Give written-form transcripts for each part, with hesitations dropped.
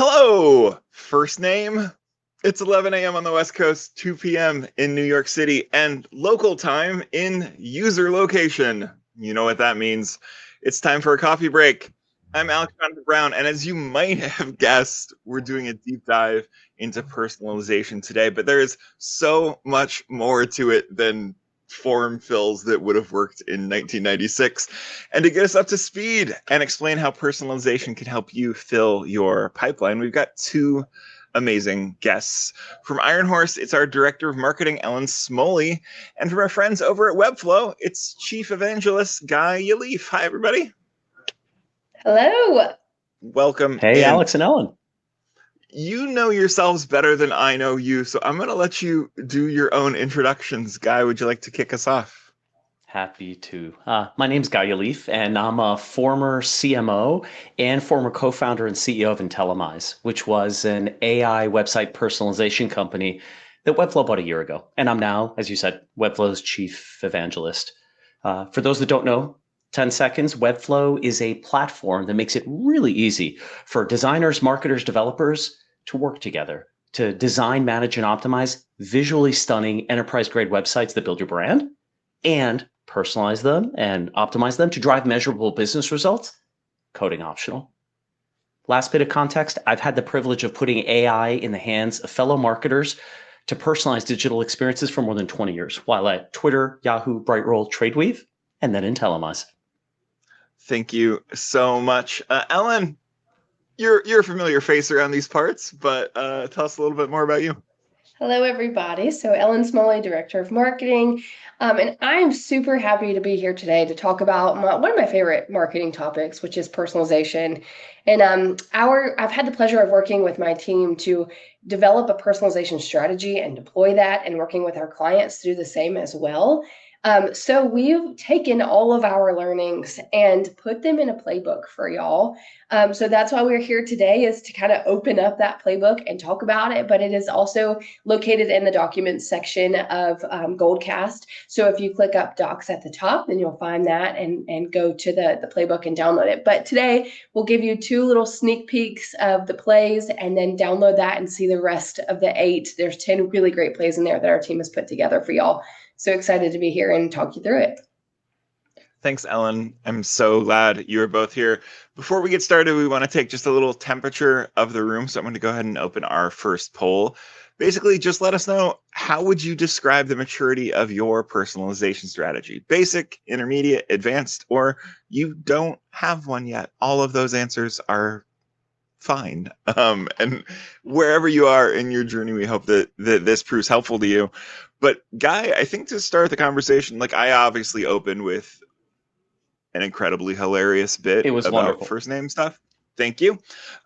Hello! First name, it's 11 a.m. on the West Coast, 2 p.m. in New York City, and local time in user location. You know what that means. It's time for a coffee break. I'm Alex Jonathan Brown, and as you might have guessed, we're doing a deep dive into personalization today, but there is so much more to it than form fills that would have worked in 1996. And to get us up to speed and explain how personalization can help you fill your pipeline, we've got two amazing guests. From Iron Horse, it's our Director of Marketing, Ellen Smoley. And from our friends over at Webflow, it's Chief Evangelist, Guy Yaleef. Hi, everybody. Hello. Welcome Hey, in. Alex and Ellen. You know yourselves better than I know you, so I'm going to let you do your own introductions. Guy, would you like to kick us off? Happy to. My name's Guy Yaleef, and I'm a former CMO and former co-founder and CEO of Intellimize, which was an AI website personalization company that Webflow bought a year ago. And I'm now, as you said, Webflow's chief evangelist. For those that don't know, 10 seconds, Webflow is a platform that makes it really easy for designers, marketers, developers to work together to design, manage, and optimize visually stunning enterprise-grade websites that build your brand and personalize them and optimize them to drive measurable business results, coding optional. Last bit of context, I've had the privilege of putting AI in the hands of fellow marketers to personalize digital experiences for more than 20 years, while at Twitter, Yahoo, Brightroll, TradeWeave, and then Intellimize. Thank you so much. Ellen, you're a familiar face around these parts, but tell us a little bit more about you. Hello, everybody. So Ellen Smalley, Director of Marketing. And I'm super happy to be here today to talk about one of my favorite marketing topics, which is personalization. And I've had the pleasure of working with my team to develop a personalization strategy and deploy that, and working with our clients to do the same as well. So we've taken all of our learnings and put them in a playbook for y'all. So that's why we're here today, is to kind of open up that playbook and talk about it. But it is also located in the documents section of Goldcast. So if you click up docs at the top, then you'll find that and go to the playbook and download it. But today we'll give you two little sneak peeks of the plays, and then download that and see the rest of the 8. There's 10 really great plays in there that our team has put together for y'all. So excited to be here and talk you through it. Thanks, Ellen. I'm so glad you are both here. Before we get started, we want to take just a little temperature of the room. So I'm going to go ahead and open our first poll. Basically, just let us know, how would you describe the maturity of your personalization strategy? Basic, intermediate, advanced, or you don't have one yet? All of those answers are fine. And wherever you are in your journey, we hope that this proves helpful to you. But Guy, I think to start the conversation, like, I obviously opened with an incredibly hilarious bit It was about wonderful. first name stuff. Thank you.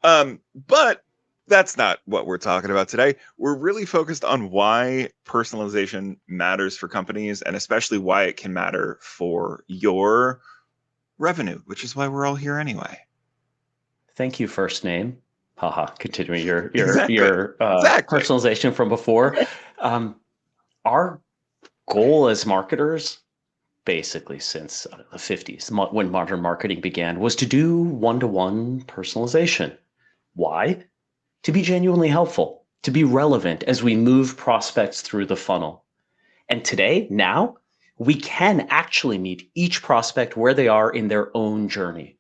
But that's not what we're talking about today. We're really focused on why personalization matters for companies, and especially why it can matter for your revenue, which is why we're all here anyway. Thank you, first name. Haha, continuing your Exactly. personalization from before. Our goal as marketers, basically since the 50s, when modern marketing began, was to do one-to-one personalization. Why? To be genuinely helpful, to be relevant as we move prospects through the funnel. And today, now, we can actually meet each prospect where they are in their own journey.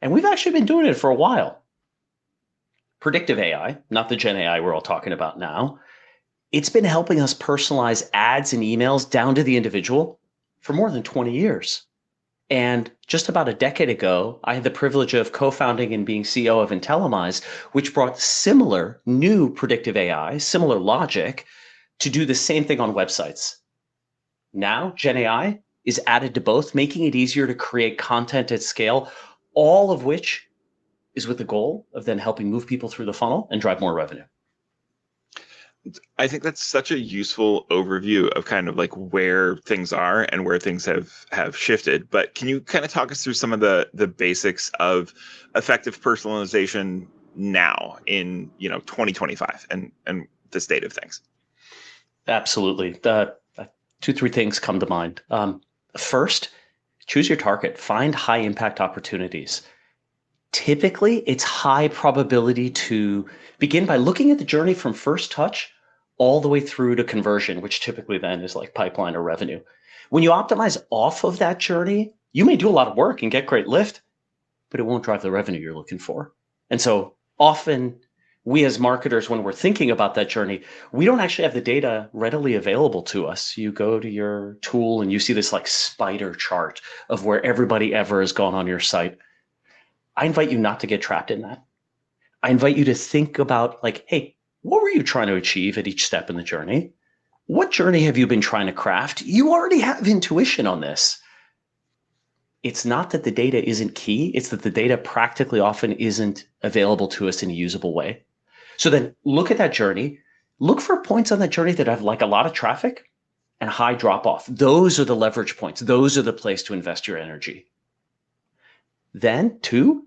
And we've actually been doing it for a while. Predictive AI, not the Gen AI we're all talking about now, it's been helping us personalize ads and emails down to the individual for more than 20 years. And just about a decade ago, I had the privilege of co-founding and being CEO of Intellimize, which brought similar new predictive AI, similar logic, to do the same thing on websites. Now, Gen AI is added to both, making it easier to create content at scale, all of which is with the goal of then helping move people through the funnel and drive more revenue. I think that's such a useful overview of kind of like where things are and where things have shifted. But can you kind of talk us through some of the basics of effective personalization now in 2025 and the state of things? Absolutely. Two, three things come to mind. First, choose your target. Find high impact opportunities. Typically, it's high probability to begin by looking at the journey from first touch all the way through to conversion, which typically then is like pipeline or revenue. When you optimize off of that journey, you may do a lot of work and get great lift, but it won't drive the revenue you're looking for. And so often we as marketers, when we're thinking about that journey, we don't actually have the data readily available to us. You go to your tool and you see this like spider chart of where everybody ever has gone on your site. I invite you not to get trapped in that. I invite you to think about like, hey, what were you trying to achieve at each step in the journey? What journey have you been trying to craft? You already have intuition on this. It's not that the data isn't key. It's that the data practically often isn't available to us in a usable way. So then look at that journey. Look for points on that journey that have like a lot of traffic and high drop off. Those are the leverage points. Those are the place to invest your energy. Then 2,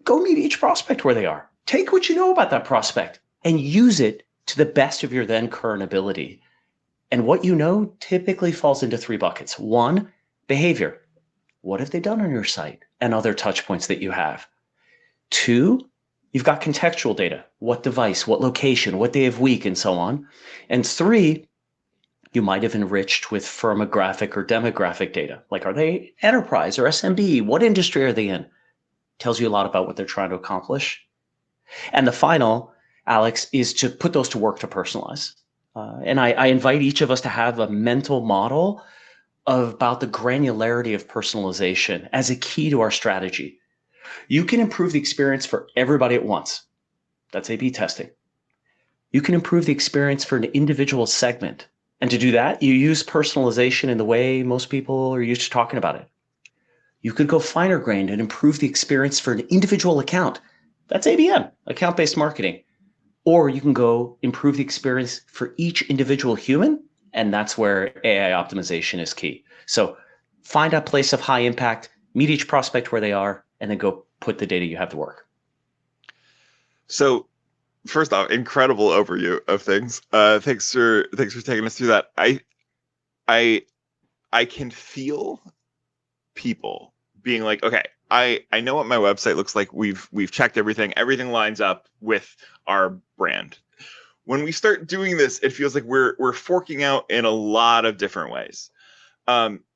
go meet each prospect where they are. Take what you know about that prospect and use it to the best of your then current ability. And what you know typically falls into 3 buckets. 1, behavior. What have they done on your site and other touch points that you have? 2, you've got contextual data. What device, what location, what day of week, and so on. And 3, you might have enriched with firmographic or demographic data. Like, are they enterprise or SMB? What industry are they in? Tells you a lot about what they're trying to accomplish. And the final, Alex, is to put those to work to personalize. And I invite each of us to have a mental model about the granularity of personalization as a key to our strategy. You can improve the experience for everybody at once. That's A/B testing. You can improve the experience for an individual segment. And to do that, you use personalization in the way most people are used to talking about it. You could go finer grained and improve the experience for an individual account. That's ABM, account-based marketing. Or you can go improve the experience for each individual human, and that's where AI optimization is key. So find a place of high impact, meet each prospect where they are, and then go put the data you have to work. So first off, incredible overview of things. Thanks for taking us through that. I I can feel people being like, okay, I know what my website looks like. We've checked everything. Everything lines up with our brand. When we start doing this, it feels like we're forking out in a lot of different ways.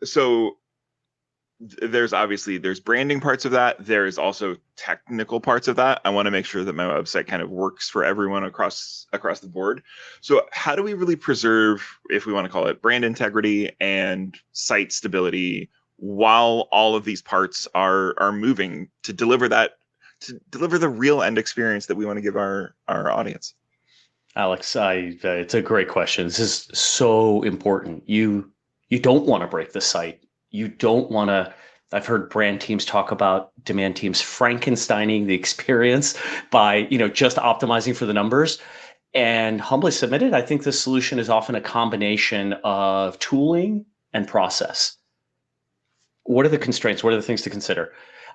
So there's branding parts of that. There's also technical parts of that. I want to make sure that my website kind of works for everyone across the board. So how do we really preserve, if we want to call it, brand integrity and site stability while all of these parts are moving to deliver the real end experience that we want to give our audience? Alex, it's a great question. This is so important. You don't want to break the site. You don't want to. I've heard brand teams talk about demand teams Frankensteining the experience by just optimizing for the numbers. And humbly submitted, I think the solution is often a combination of tooling and process. What are the constraints? What are the things to consider?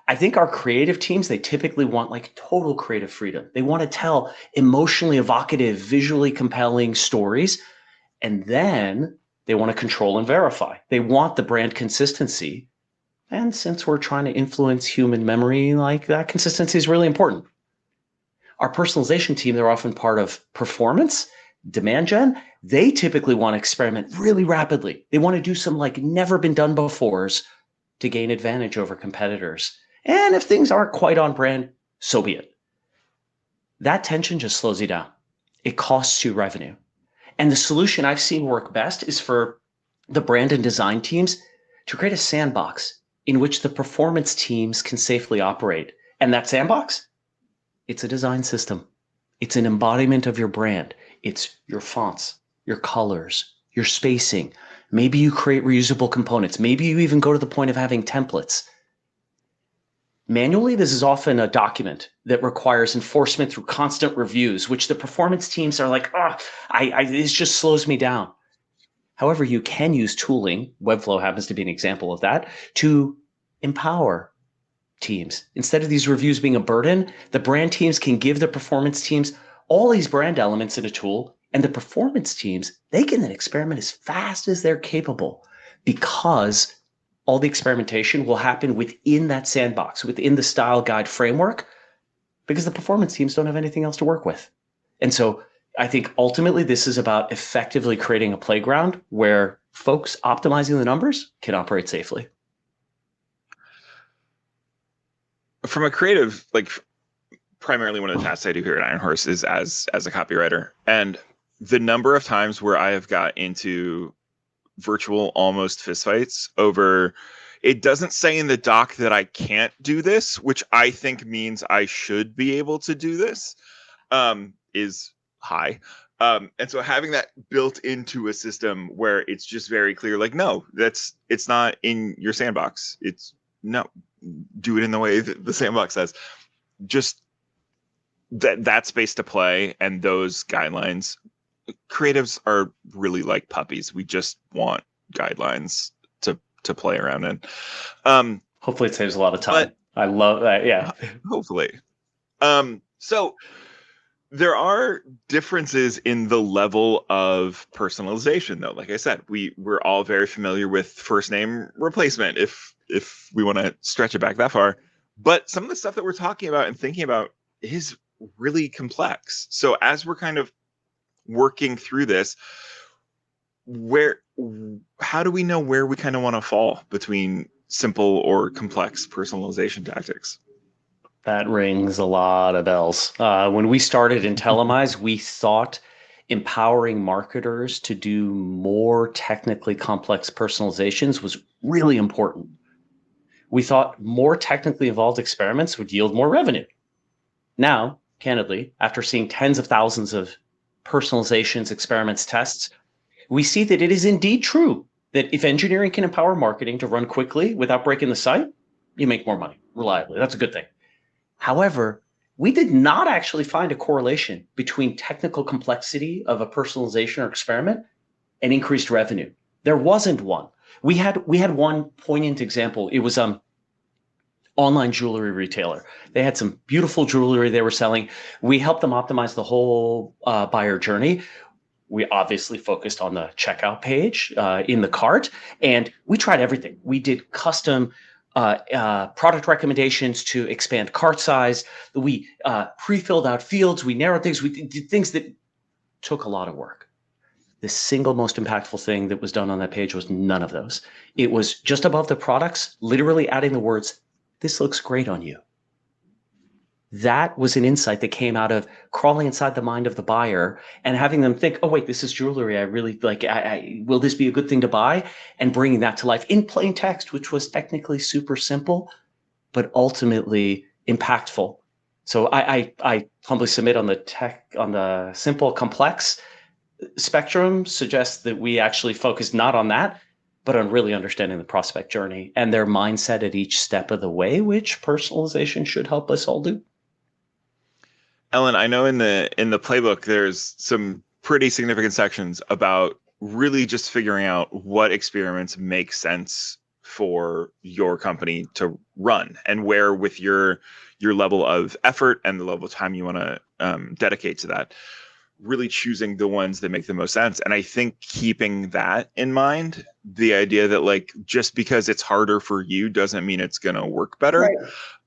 I think our creative teams, they typically want like total creative freedom. They want to tell emotionally evocative, visually compelling stories. And then they want to control and verify. They want the brand consistency. And since we're trying to influence human memory, like that consistency is really important. Our personalization team, they're often part of performance, demand gen. They typically want to experiment really rapidly. They want to do some like never been done befores to gain advantage over competitors. And if things aren't quite on brand, so be it. That tension just slows you down. It costs you revenue. And the solution I've seen work best is for the brand and design teams to create a sandbox in which the performance teams can safely operate. And that sandbox, it's a design system. It's an embodiment of your brand. It's your fonts, your colors, your spacing. Maybe you create reusable components. Maybe you even go to the point of having templates. Manually, this is often a document that requires enforcement through constant reviews, which the performance teams are like, this just slows me down. However, you can use tooling, Webflow happens to be an example of that, to empower teams. Instead of these reviews being a burden, the brand teams can give the performance teams all these brand elements in a tool, and the performance teams, they can then experiment as fast as they're capable because all the experimentation will happen within that sandbox, within the style guide framework because the performance teams don't have anything else to work with. And so I think ultimately this is about effectively creating a playground where folks optimizing the numbers can operate safely. From a creative, like primarily one of the tasks I do here at Iron Horse is as a copywriter. And the number of times where I have got into virtual almost fistfights over it doesn't say in the doc that I can't do this, which I think means I should be able to do this, is high. And so having that built into a system where it's just very clear, like, no, it's not in your sandbox. It's no, do it in the way that the sandbox says. Just that space to play and those guidelines. Creatives are really like puppies. We just want guidelines to play around in. Hopefully it saves a lot of time. I love that. Yeah. Hopefully. So there are differences in the level of personalization, though. Like I said, we're all very familiar with first name replacement, if we want to stretch it back that far. But some of the stuff that we're talking about and thinking about is really complex. So as we're kind of working through this, how do we know where we kind of want to fall between simple or complex personalization tactics? That rings a lot of bells. When we started in Telemize, we thought empowering marketers to do more technically complex personalizations was really important. We thought more technically involved experiments would yield more revenue. Now, candidly, after seeing tens of thousands of personalizations, experiments, tests, we see that it is indeed true that if engineering can empower marketing to run quickly without breaking the site, you make more money reliably. That's a good thing. However, we did not actually find a correlation between technical complexity of a personalization or experiment and increased revenue. There wasn't one. We had one poignant example. It was online jewelry retailer. They had some beautiful jewelry they were selling. We helped them optimize the whole buyer journey. We obviously focused on the checkout page in the cart, and we tried everything. We did custom product recommendations to expand cart size. We pre-filled out fields. We narrowed things. We did things that took a lot of work. The single most impactful thing that was done on that page was none of those. It was just above the products, literally adding the words, "This looks great on you." That was an insight that came out of crawling inside the mind of the buyer and having them think, oh, wait, this is jewelry. I really like, will this be a good thing to buy? And bringing that to life in plain text, which was technically super simple, but ultimately impactful. So I humbly submit on the simple, complex spectrum suggests that we actually focus not on that, but on really understanding the prospect journey and their mindset at each step of the way, which personalization should help us all do. Ellen, I know in the playbook there's some pretty significant sections about really just figuring out what experiments make sense for your company to run and where with your level of effort and the level of time you want to dedicate to that, really choosing the ones that make the most sense. And I think keeping that in mind, the idea that like just because it's harder for you doesn't mean it's going to work better,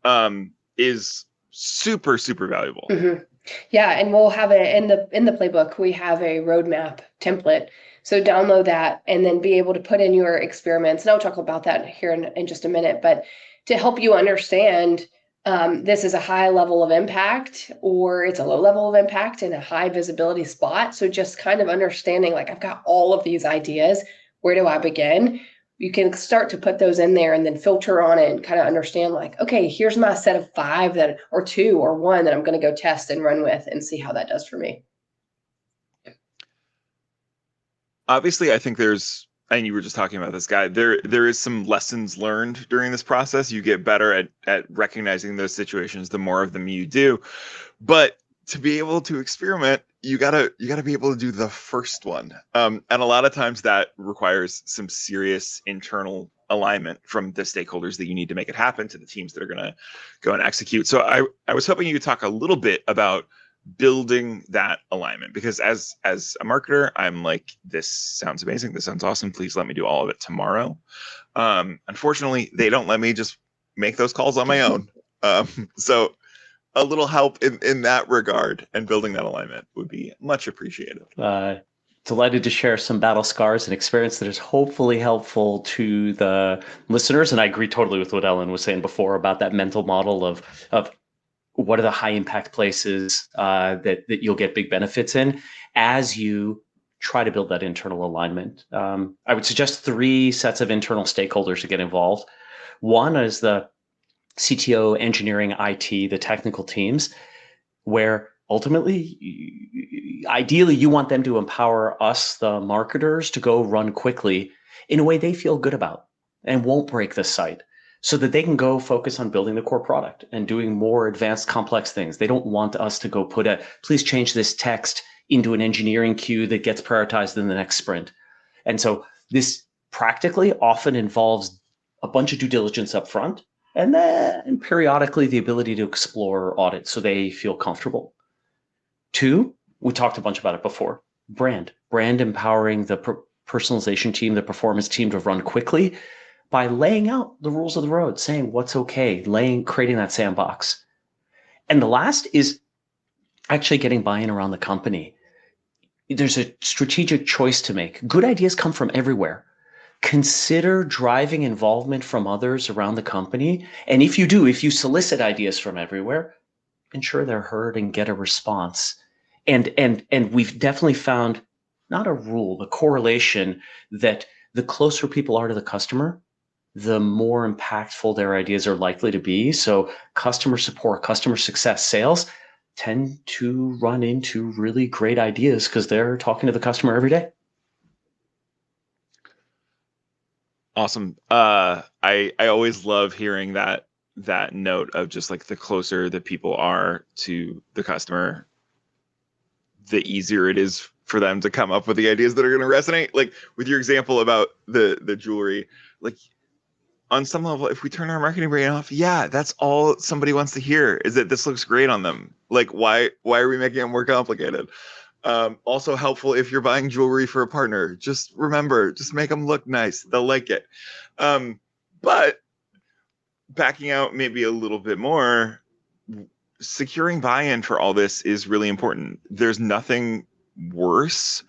right, is super, super valuable. Mm-hmm. Yeah, and we'll have it in the playbook. We have a roadmap template. So download that and then be able to put in your experiments. And I'll talk about that here in just a minute. But to help you understand, this is a high level of impact or it's a low level of impact in a high visibility spot. So just kind of understanding, like, I've got all of these ideas. Where do I begin? You can start to put those in there and then filter on it and kind of understand, like, okay, here's my set of 5 that, or 2 or 1 that I'm going to go test and run with and see how that does for me. Obviously, I think there's, and you were just talking about this guy, there is some lessons learned during this process. You get better at recognizing those situations the more of them you do. But to be able to experiment, you gotta be able to do the first one. And a lot of times that requires some serious internal alignment from the stakeholders that you need to make it happen to the teams that are gonna go and execute. So I was hoping you could talk a little bit about building that alignment, because as a marketer, I'm like, this sounds amazing, this sounds awesome, please let me do all of it tomorrow. Unfortunately, they don't let me just make those calls on my own. So a little help in that regard and building that alignment would be much appreciated. Delighted to share some battle scars and experience that is hopefully helpful to the listeners. And I agree totally with what Ellen was saying before about that mental model of what are the high impact places that you'll get big benefits in as you try to build that internal alignment. I would suggest 3 sets of internal stakeholders to get involved. One is the CTO, engineering, IT, the technical teams, where ultimately, ideally, you want them to empower us, the marketers, to go run quickly in a way they feel good about and won't break the site so that they can go focus on building the core product and doing more advanced, complex things. They don't want us to go please change this text into an engineering queue that gets prioritized in the next sprint. And so this practically often involves a bunch of due diligence up front and then periodically the ability to explore audit so they feel comfortable. 2, we talked a bunch about it before, brand empowering the personalization team, the performance team to run quickly by laying out the rules of the road, saying what's okay, creating that sandbox. And the last is actually getting buy-in around the company. There's a strategic choice to make. Good ideas come from everywhere. Consider driving involvement from others around the company. And if you solicit ideas from everywhere, ensure they're heard and get a response. And we've definitely found not a rule, but correlation that the closer people are to the customer, the more impactful their ideas are likely to be. So customer support, customer success, sales tend to run into really great ideas because they're talking to the customer every day. Awesome. I always love hearing that note of just like the closer the people are to the customer, the easier it is for them to come up with the ideas that are going to resonate. Like with your example about the jewelry, like on some level, if we turn our marketing brain off, yeah, that's all somebody wants to hear is that this looks great on them. Like why are we making it more complicated? Also helpful if you're buying jewelry for a partner. Just remember, just make them look nice. They'll like it. But backing out maybe a little bit more, securing buy-in for all this is really important. There's nothing worse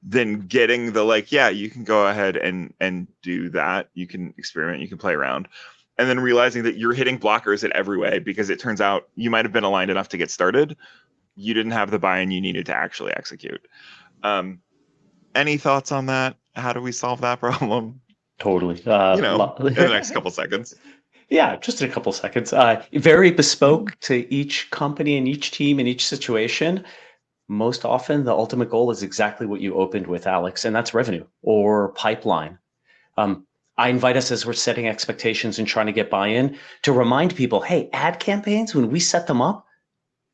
than getting the like, yeah, you can go ahead and do that. You can experiment, you can play around. And then realizing that you're hitting blockers in every way because it turns out you might have been aligned enough to get started. You didn't have the buy-in you needed to actually execute. Any thoughts on that? How do we solve that problem? Totally. In the next couple seconds. Yeah, just in a couple seconds. Very bespoke to each company and each team and each situation. Most often, the ultimate goal is exactly what you opened with, Alex, and that's revenue or pipeline. I invite us as we're setting expectations and trying to get buy-in to remind people, hey, ad campaigns, when we set them up,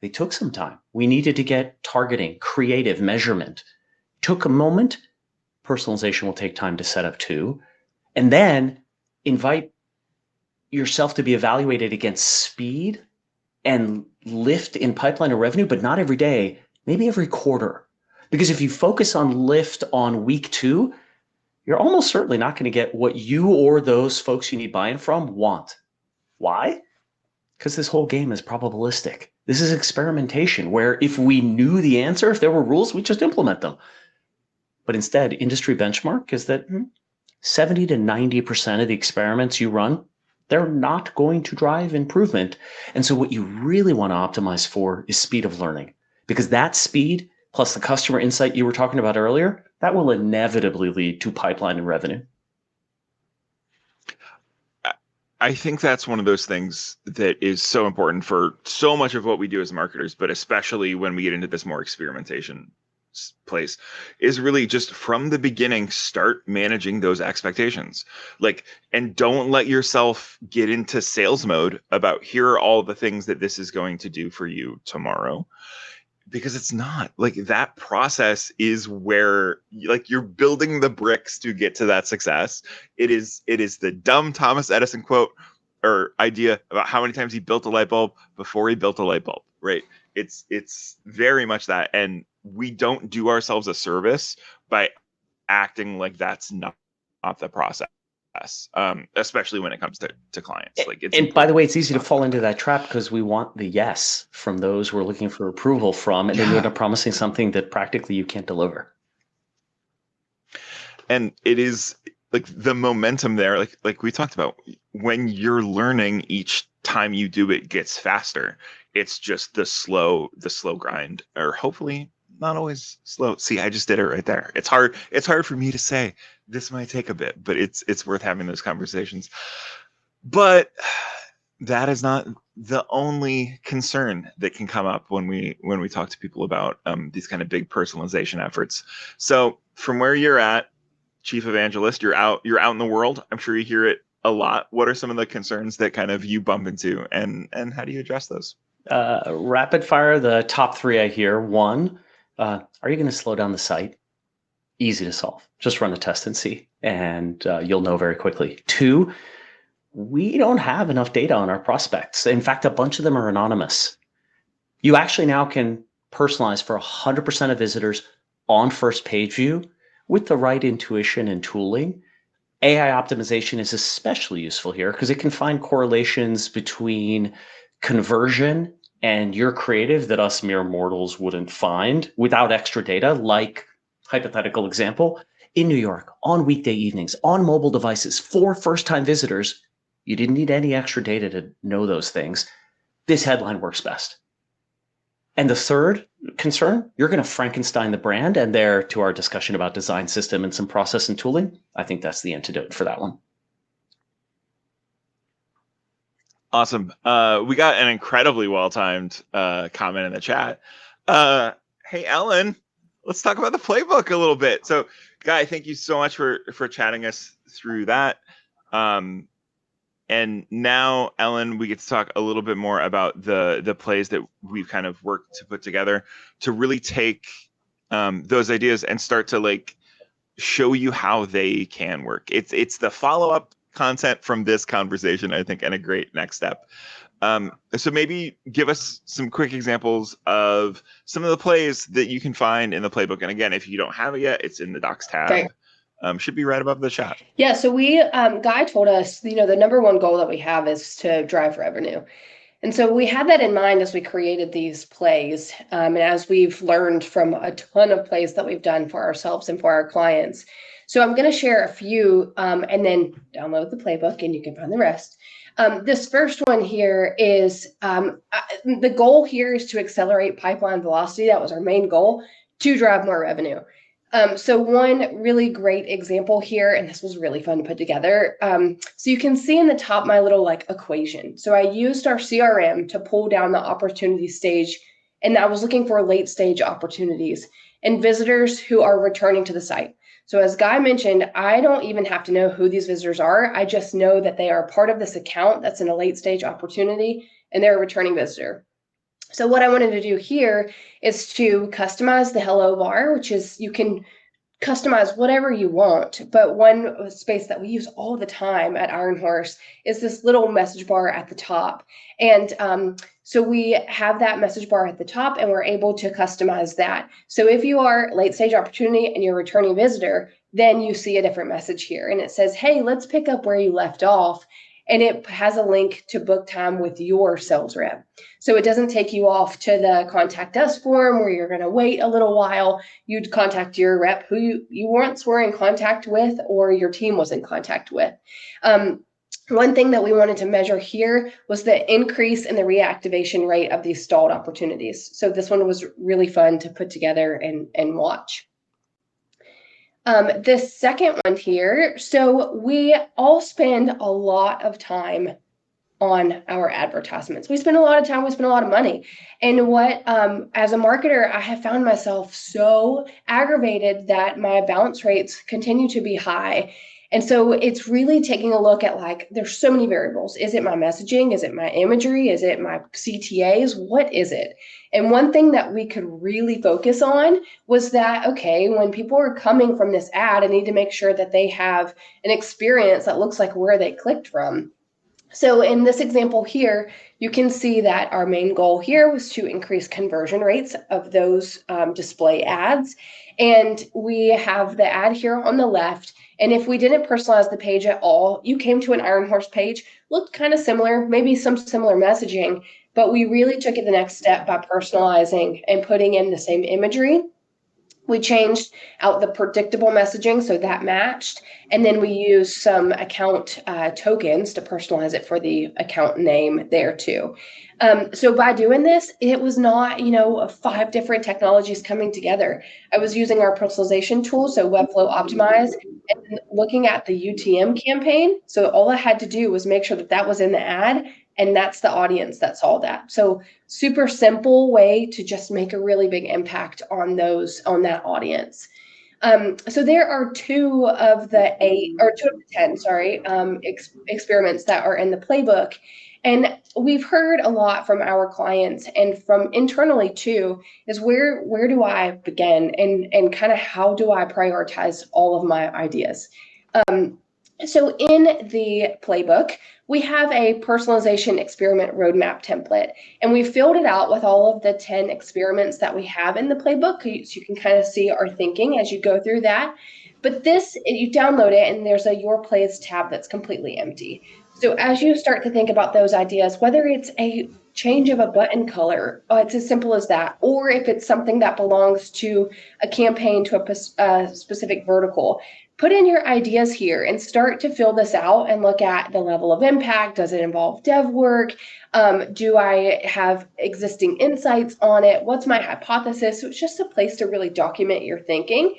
they took some time. We needed to get targeting, creative, measurement. Took a moment. Personalization will take time to set up too. And then invite yourself to be evaluated against speed and lift in pipeline or revenue, but not every day, maybe every quarter. Because if you focus on lift on week 2, you're almost certainly not going to get what you or those folks you need buy-in from want. Why? Because this whole game is probabilistic. This is experimentation where if we knew the answer, if there were rules, we just implement them. But instead, industry benchmark is that 70 to 90% of the experiments you run, they're not going to drive improvement. And so what you really want to optimize for is speed of learning, because that speed plus the customer insight you were talking about earlier, that will inevitably lead to pipeline and revenue. I think that's one of those things that is so important for so much of what we do as marketers, but especially when we get into this more experimentation place, is really just from the beginning, start managing those expectations. Like, and don't let yourself get into sales mode about here are all the things that this is going to do for you tomorrow. Because it's not like that process is where like you're building the bricks to get to that success. It is the dumb Thomas Edison quote or idea about how many times he built a light bulb before he built a light bulb, right? It's very much that. And we don't do ourselves a service by acting like that's not the process. success, especially when it comes to clients. Like, it's And by the important way, it's easy to talk fall about into that. that trap because we want the yes from those we're looking for approval from, and then you end Yeah. up promising something that practically you can't deliver. And it is like the momentum there, like we talked about, when you're learning, each time you do it gets faster. It's just the slow grind, or hopefully not always slow. See, I just did it right there. It's hard for me to say. This might take a bit, but it's worth having those conversations. But that is not the only concern that can come up when we talk to people about these kind of big personalization efforts. So from where you're at, chief evangelist, you're out in the world. I'm sure you hear it a lot. What are some of the concerns that kind of you bump into, and how do you address those? Rapid fire, the top three I hear. One, are you going to slow down the site? Easy to solve. Just run a test and see, and you'll know very quickly. Two, we don't have enough data on our prospects. In fact, a bunch of them are anonymous. You actually now can personalize for 100% of visitors on first page view with the right intuition and tooling. AI optimization is especially useful here because it can find correlations between conversion and your creative that us mere mortals wouldn't find without extra data. Like, hypothetical example, in New York, on weekday evenings, on mobile devices, for first-time visitors, you didn't need any extra data to know those things. This headline works best. And the third concern, you're going to Frankenstein the brand. And there, to our discussion about design system and some process and tooling, I think that's the antidote for that one. Awesome. We got an incredibly well-timed comment in the chat. Hey, Ellen, let's talk about the playbook a little bit. So, Guy, thank you so much for chatting us through that. And now, Ellen, we get to talk a little bit more about the plays that we've kind of worked to put together to really take those ideas and start to like show you how they can work. It's the follow-up content from this conversation, I think, and a great next step. So maybe give us some quick examples of some of the plays that you can find in the playbook. And again, if you don't have it yet, it's in the Docs tab. Great. Should be right above the chat. Yeah, so Guy told us, the number one goal that we have is to drive revenue. And so we had that in mind as we created these plays, and as we've learned from a ton of plays that we've done for ourselves and for our clients. So I'm going to share a few, and then download the playbook, and you can find the rest. This first one here is the goal here is to accelerate pipeline velocity. That was our main goal, to drive more revenue. So one really great example here, and this was really fun to put together. So you can see in the top my little like equation. So I used our CRM to pull down the opportunity stage, and I was looking for late stage opportunities and visitors who are returning to the site. So as Guy mentioned, I don't even have to know who these visitors are. I just know that they are part of this account that's in a late stage opportunity, and they're a returning visitor. So what I wanted to do here is to customize the hello bar, which is you can customize whatever you want. But one space that we use all the time at Iron Horse is this little message bar at the top. And so we have that message bar at the top, and we're able to customize that. So if you are late stage opportunity and you're a returning visitor, then you see a different message here. And it says, hey, let's pick up where you left off. And it has a link to book time with your sales rep. So it doesn't take you off to the contact us form where you're going to wait a little while. You'd contact your rep who you once were in contact with or your team was in contact with. One thing that we wanted to measure here was the increase in the reactivation rate of these stalled opportunities. So this one was really fun to put together and watch. This second one here, so we all spend a lot of time on our advertisements. We spend a lot of time, we spend a lot of money. And what, as a marketer, I have found myself so aggravated that my bounce rates continue to be high. And so it's really taking a look at like, there's so many variables. Is it my messaging? Is it my imagery? Is it my CTAs? What is it? And one thing that we could really focus on was that, okay, when people are coming from this ad, I need to make sure that they have an experience that looks like where they clicked from. So in this example here, you can see that our main goal here was to increase conversion rates of those display ads. And we have the ad here on the left. And if we didn't personalize the page at all, you came to an Iron Horse page, looked kind of similar, maybe some similar messaging, but we really took it the next step by personalizing and putting in the same imagery. We changed out the predictable messaging so that matched. And then we used some account tokens to personalize it for the account name there too. So by doing this, it was not, 5 different technologies coming together. I was using our personalization tool, so Webflow Optimize, and looking at the UTM campaign. So all I had to do was make sure that that was in the ad, and that's the audience that saw that. So super simple way to just make a really big impact on that audience. So there are 2 of the 10, experiments that are in the playbook. And we've heard a lot from our clients and from internally too, is where do I begin and kind of how do I prioritize all of my ideas? So in the playbook, we have a personalization experiment roadmap template, and we filled it out with all of the 10 experiments that we have in the playbook. So you can kind of see our thinking as you go through that. But this, you download it, and there's a Your Plays tab that's completely empty. So as you start to think about those ideas, whether it's a change of a button color, it's as simple as that, or if it's something that belongs to a campaign to a specific vertical, put in your ideas here and start to fill this out and look at the level of impact. Does it involve dev work? Do I have existing insights on it? What's my hypothesis? So it's just a place to really document your thinking.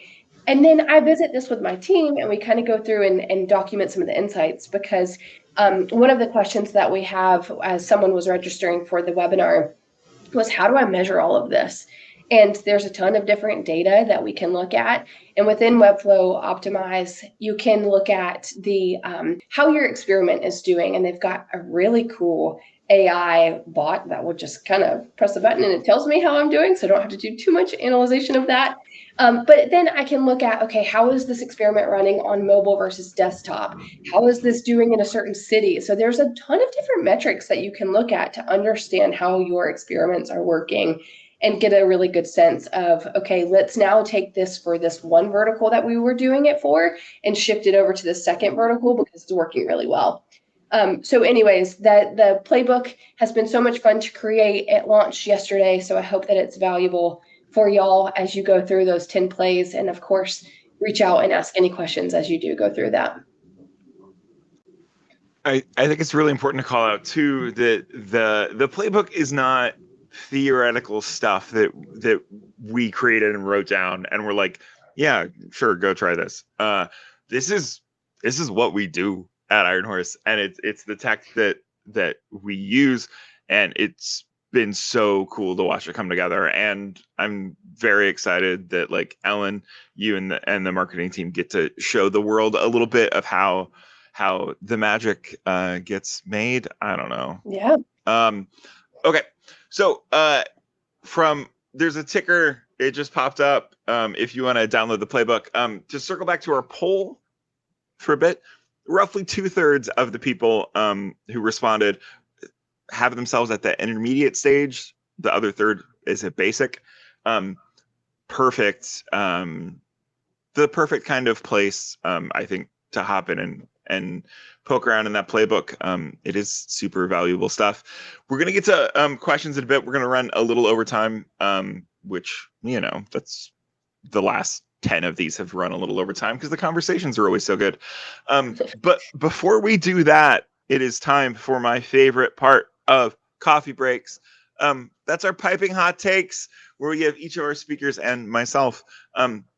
And then I visit this with my team and we kind of go through and document some of the insights because one of the questions that we have as someone was registering for the webinar was how do I measure all of this? And there's a ton of different data that we can look at. And within Webflow Optimize, you can look at the how your experiment is doing. And they've got a really cool AI bot that will just kind of press a button and it tells me how I'm doing. So I don't have to do too much analyzation of that. But then I can look at, okay, how is this experiment running on mobile versus desktop? How is this doing in a certain city? So there's a ton of different metrics that you can look at to understand how your experiments are working and get a really good sense of, okay, let's now take this for this one vertical that we were doing it for and shift it over to the second vertical because it's working really well. So anyways, the playbook has been so much fun to create. It launched yesterday, so I hope that it's valuable for y'all as you go through those 10 plays. And of course, reach out and ask any questions as you do go through that. I think it's really important to call out too that the playbook is not theoretical stuff that we created and wrote down and we're like, yeah, sure, go try this. This is what we do at Iron Horse, and it's the tech that we use, and it's been so cool to watch it come together. And I'm very excited that like Ellen, you and the marketing team get to show the world a little bit of how the magic gets made. I don't know. Yeah. Okay. So there's a ticker. It just popped up. If you want to download the playbook, to circle back to our poll for a bit, roughly 2/3 of the people who responded have themselves at the intermediate stage. The other third is at basic. Perfect. The perfect kind of place, I think, to hop in and poke around in that playbook. It is super valuable stuff. We're going to get to questions in a bit. We're going to run a little over time, which, that's the last 10 of these have run a little over time because the conversations are always so good. But before we do that, it is time for my favorite part of coffee breaks. That's our piping hot takes, where we give each of our speakers and myself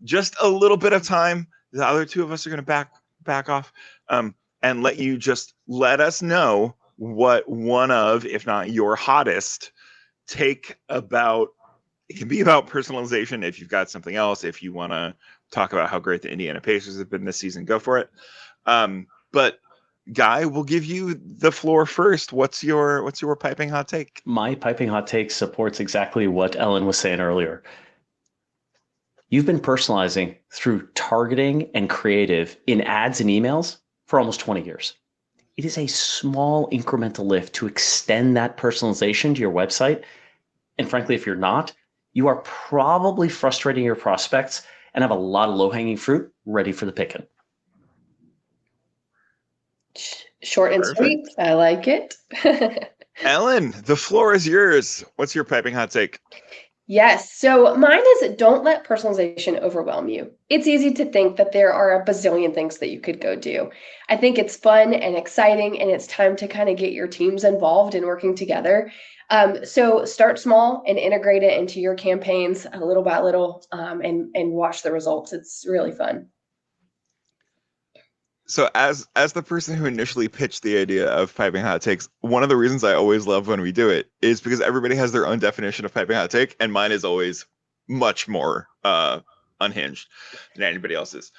just a little bit of time. The other two of us are going to back off and let us know what one of, if not your hottest take about. It can be about personalization. If you've got something else, if you want to talk about how great the Indiana Pacers have been this season, go for it. But Guy, we'll give you the floor first. What's your piping hot take? My piping hot take supports exactly what Ellen was saying earlier. You've been personalizing through targeting and creative in ads and emails for almost 20 years. it is a small incremental lift to extend that personalization to your website. And frankly, if you're not, you are probably frustrating your prospects and have a lot of low-hanging fruit ready for the picking. Short and sweet. Perfect. I like it. Ellen, the floor is yours. What's your piping hot take? Yes. So mine is don't let personalization overwhelm you. It's easy to think that there are a bazillion things that you could go do. I think it's fun and exciting, and it's time to kind of get your teams involved and working together. So start small and integrate it into your campaigns little by little, and watch the results. It's really fun. So as the person who initially pitched the idea of piping hot takes, one of the reasons I always love when we do it is because everybody has their own definition of piping hot take, and mine is always much more unhinged than anybody else's.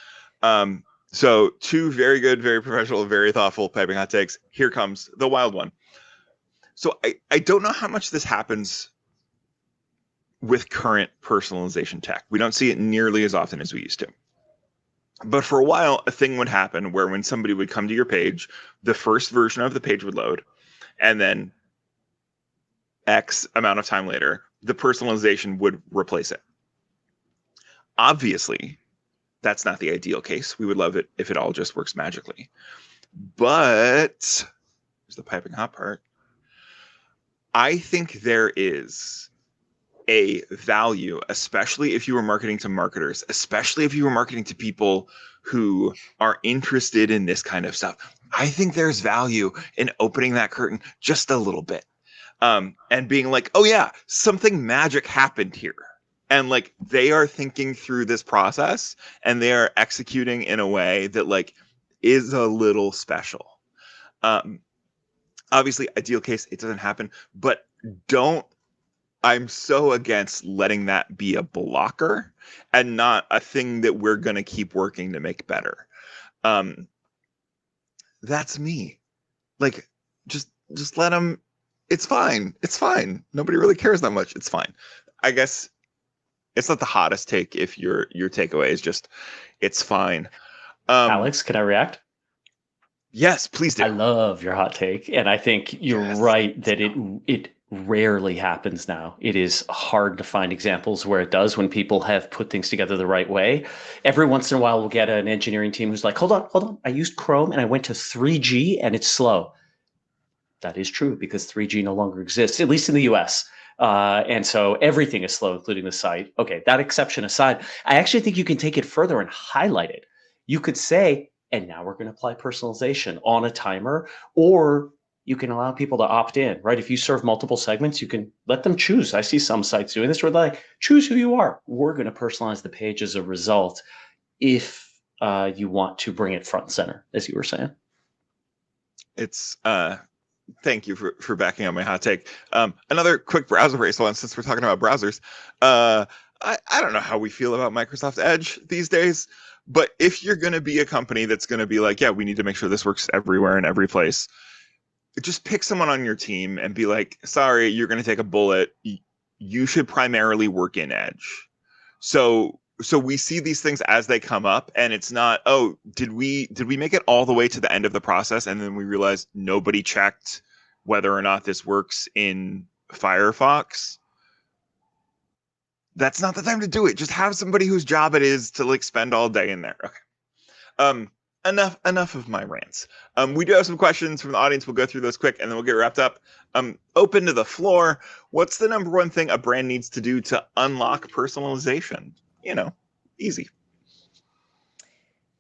So two very good, very professional, very thoughtful piping hot takes. Here comes the wild one. So I don't know how much this happens with current personalization tech. We don't see it nearly as often as we used to. But for a while, a thing would happen where when somebody would come to your page, the first version of the page would load, and then X amount of time later, the personalization would replace it. Obviously, that's not the ideal case. We would love it if it all just works magically. But here's the piping hot part. I think there is a value, especially if you were marketing to marketers, especially if you were marketing to people who are interested in this kind of stuff. I think there's value in opening that curtain just a little bit, and being like, oh yeah, something magic happened here. And like they are thinking through this process and they are executing in a way that like is a little special. Obviously, ideal case, it doesn't happen, but don't I'm so against letting that be a blocker and not a thing that we're going to keep working to make better. Um, that's me. Like, just let them. It's fine. It's fine. Nobody really cares that much. It's fine. I guess it's not the hottest take if your takeaway is just it's fine. Alex, can I react? Yes, please do. I love your hot take, and I think you're Yes. right that it rarely happens now. It is hard to find examples where it does when people have put things together the right way. Every once in a while, we'll get an engineering team who's like, hold on. I used Chrome and I went to 3G and it's slow. That is true because 3G no longer exists, at least in the US. And so everything is slow, including the site. Okay, that exception aside, I actually think you can take it further and highlight it. You could say, and now we're going to apply personalization on a timer, or you can allow people to opt in, right? If you serve multiple segments, you can let them choose. I see some sites doing this where they're like, choose who you are. We're going to personalize the page as a result if you want to bring it front and center, as you were saying. It's thank you for backing up my hot take. Another quick browser race one, since we're talking about browsers. I don't know how we feel about Microsoft Edge these days, but if you're going to be a company that's going to be like, yeah, we need to make sure this works everywhere in every place, just pick someone on your team and be like, sorry, you're going to take a bullet. You should primarily work in Edge. So we see these things as they come up, and it's not, oh, did we make it all the way to the end of the process and then we realized nobody checked whether or not this works in Firefox? That's not the time to do it. Just have somebody whose job it is to like spend all day in there. Okay. Enough of my rants. We do have some questions from the audience. We'll go through those quick and then we'll get wrapped up. Open to the floor. What's the number one thing a brand needs to do to unlock personalization? Easy.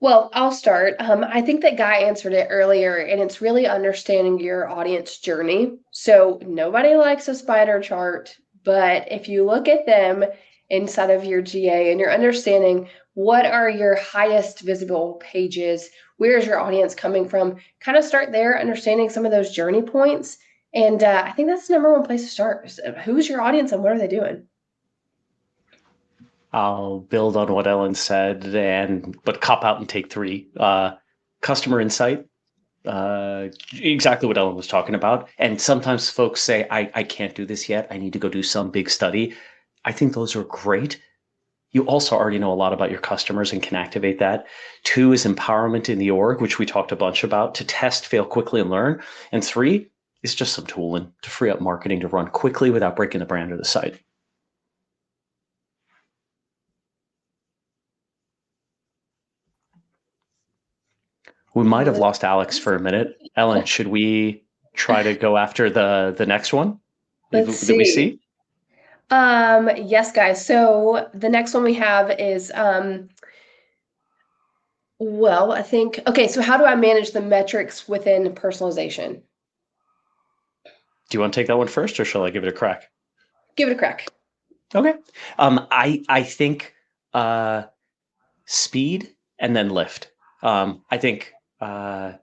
Well, I'll start. I think that Guy answered it earlier, and it's really understanding your audience journey. So nobody likes a spider chart, but if you look at them inside of your GA and you're understanding what are your highest visible pages, where is your audience coming from, kind of start there, understanding some of those journey points. And I think that's the number one place to start. Who's your audience and what are they doing? I'll build on what Ellen said, but cop out and take three. Customer insight, exactly what Ellen was talking about. And sometimes folks say, I can't do this yet. I need to go do some big study. I think those are great. you also already know a lot about your customers and can activate that. Two is empowerment in the org, which we talked a bunch about, to test, fail quickly, and learn. And three is just some tooling to free up marketing to run quickly without breaking the brand or the site. We might have lost Alex for a minute. Ellen, should we try to go after the next one? Let's Did we see. see? Yes, guys. So the next one we have is well, I think okay, so how do I manage the metrics within personalization? Do you want to take that one first, or shall I give it a crack? Give it a crack. Okay. I think speed and then lift. I think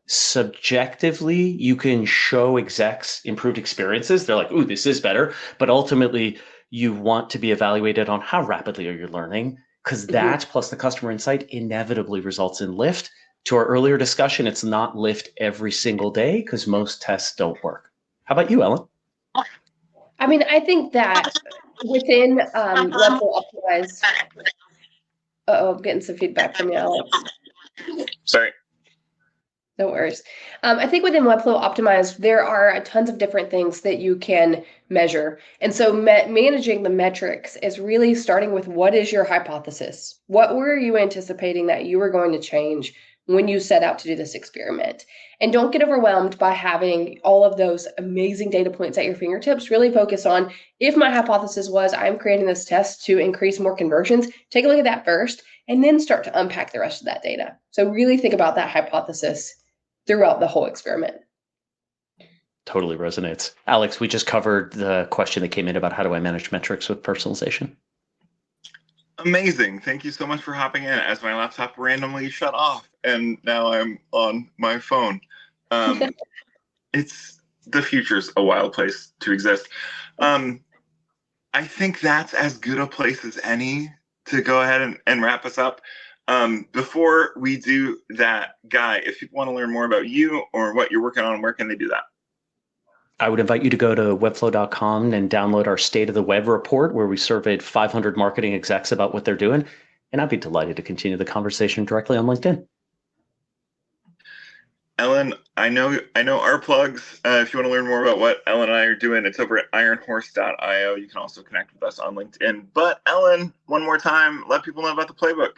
subjectively you can show execs improved experiences. They're like, "Ooh, this is better," but ultimately you want to be evaluated on how rapidly are you learning, because Mhm. that plus the customer insight inevitably results in lift. To our earlier discussion, it's not lift every single day because most tests don't work. How about you, Ellen? I mean, I think that within Webflow Optimize, uh-oh, I'm getting some feedback from you, Alex. Sorry. No worries. I think within Webflow Optimized, there are tons of different things that you can measure. And so managing the metrics is really starting with what is your hypothesis? What were you anticipating that you were going to change when you set out to do this experiment? And don't get overwhelmed by having all of those amazing data points at your fingertips. Really focus on if my hypothesis was I'm creating this test to increase more conversions, take a look at that first, and then start to unpack the rest of that data. So really think about that hypothesis throughout the whole experiment. Totally resonates. Alex, we just covered the question that came in about how do I manage metrics with personalization. Amazing. Thank you so much for hopping in as my laptop randomly shut off and now I'm on my phone. It's the future's a wild place to exist. I think that's as good a place as any to go ahead and wrap us up. Before we do that, Guy, if people want to learn more about you or what you're working on, where can they do that? I would invite you to go to webflow.com and download our State of the Web report, where we surveyed 500 marketing execs about what they're doing. And I'd be delighted to continue the conversation directly on LinkedIn. Ellen, I know our plugs. If you want to learn more about what Ellen and I are doing, it's over at ironhorse.io. You can also connect with us on LinkedIn. But Ellen, one more time, let people know about the playbook.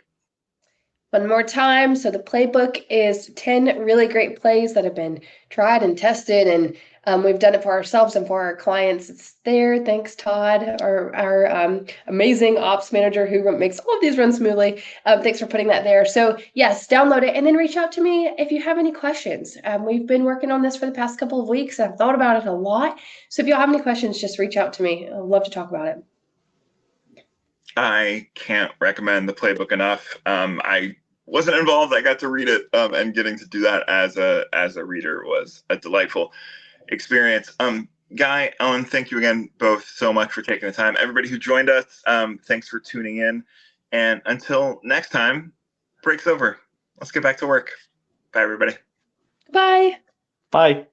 One more time. So the playbook is 10 really great plays that have been tried and tested, and we've done it for ourselves and for our clients. It's there. Thanks, Todd, our amazing ops manager who makes all of these run smoothly. Thanks for putting that there. So yes, download it and then reach out to me if you have any questions. We've been working on this for the past couple of weeks. I've thought about it a lot. So if you have any questions, just reach out to me. I'd love to talk about it. I can't recommend the playbook enough. I wasn't involved. I got to read it, and getting to do that as a reader was a delightful experience. Guy, Ellen, thank you again both so much for taking the time. Everybody who joined us, thanks for tuning in. And until next time, break's over. Let's get back to work. Bye, everybody. Bye. Bye.